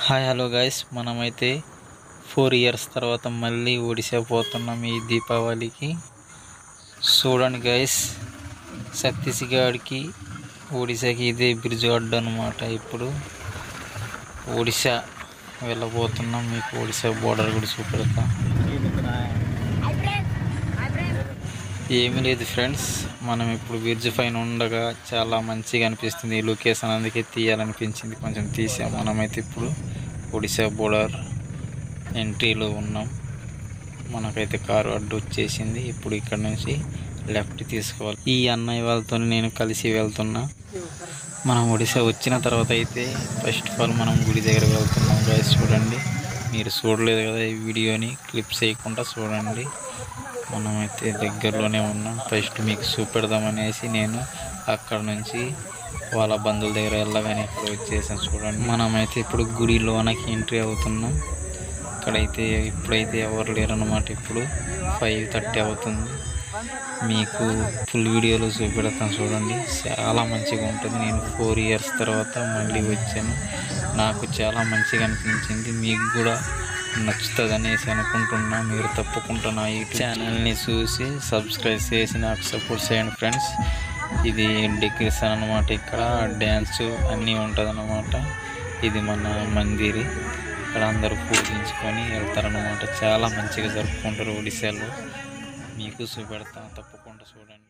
Hi hello guys, మనమైతే 4 years తర్వాత మళ్ళీ ఒడిశా పోతున్నాం ఈ దీపావళికి. చూడండి గైస్, ఛత్తీస్గఢ్కి ఒడిశాకి ఇదే బ్రిడ్జ్ అడ్డు అనమాట. ఇప్పుడు ఒడిశా వెళ్ళబోతున్నాం, మీకు ఒడిశా బోర్డర్ కూడా చూపెడతా. ఏమీ లేదు ఫ్రెండ్స్, మనం ఇప్పుడు బ్రిడ్జ్ పైన ఉండగా చాలా మంచిగా అనిపిస్తుంది ఈ లొకేషన్, అందుకే తీయాలనిపించింది, కొంచెం తీసాం. మనమైతే ఇప్పుడు ఒడిశా బోర్డర్ ఎంట్రీలో ఉన్నాం. మనకైతే కారు అడ్డు వచ్చేసింది. ఇప్పుడు ఇక్కడ నుంచి లెఫ్ట్ తీసుకోవాలి. ఈ అన్నయ్య వాళ్ళతో నేను కలిసి వెళ్తున్నా. మనం ఒడిశా వచ్చిన తర్వాత అయితే ఫస్ట్ ఆఫ్ ఆల్ మనం గుడి దగ్గర వెళ్తున్నాం గైస్. చూడండి, మీరు చూడలేదు కదా ఈ వీడియోని, క్లిప్ చేయకుండా చూడండి. మనమైతే దగ్గరలోనే ఉన్నాం. ఫస్ట్ మీకు చూపెడదామనేసి నేను అక్కడ నుంచి వాళ్ళ బంధువుల దగ్గర వెళ్ళగానే ఇక్కడ వచ్చేసాను. చూడండి, మనమైతే ఇప్పుడు గుడిలోనకి ఎంట్రీ అవుతున్నాం. ఇప్పుడైతే ఎవరు లేరు అనమాట. ఇప్పుడు 5:30 అవుతుంది. మీకు ఫుల్ వీడియోలో చూపెడతాను చూడండి, చాలా మంచిగా ఉంటుంది. నేను 4 ఇయర్స్ తర్వాత మళ్ళీ వచ్చాను, నాకు చాలా మంచిగా అనిపించింది. మీకు కూడా నచ్చుతుంది అనేసి అనుకుంటున్నా. మీరు తప్పకుండా నా యూట్యూబ్ ఛానల్ని చూసి సబ్స్క్రైబ్ చేసి నాకు సపోర్ట్ చేయండి ఫ్రెండ్స్. ఇది డెకరేషన్ అనమాట, ఇక్కడ డ్యాన్స్ అన్నీ ఉంటుంది అన్నమాట. ఇది మన మందిరి, ఇక్కడ అందరూ పూజించుకొని వెళ్తారనమాట. చాలా మంచిగా జరుపుకుంటారు ఒడిశాలో. మీకు చూపెడతా, తప్పకుండా చూడండి.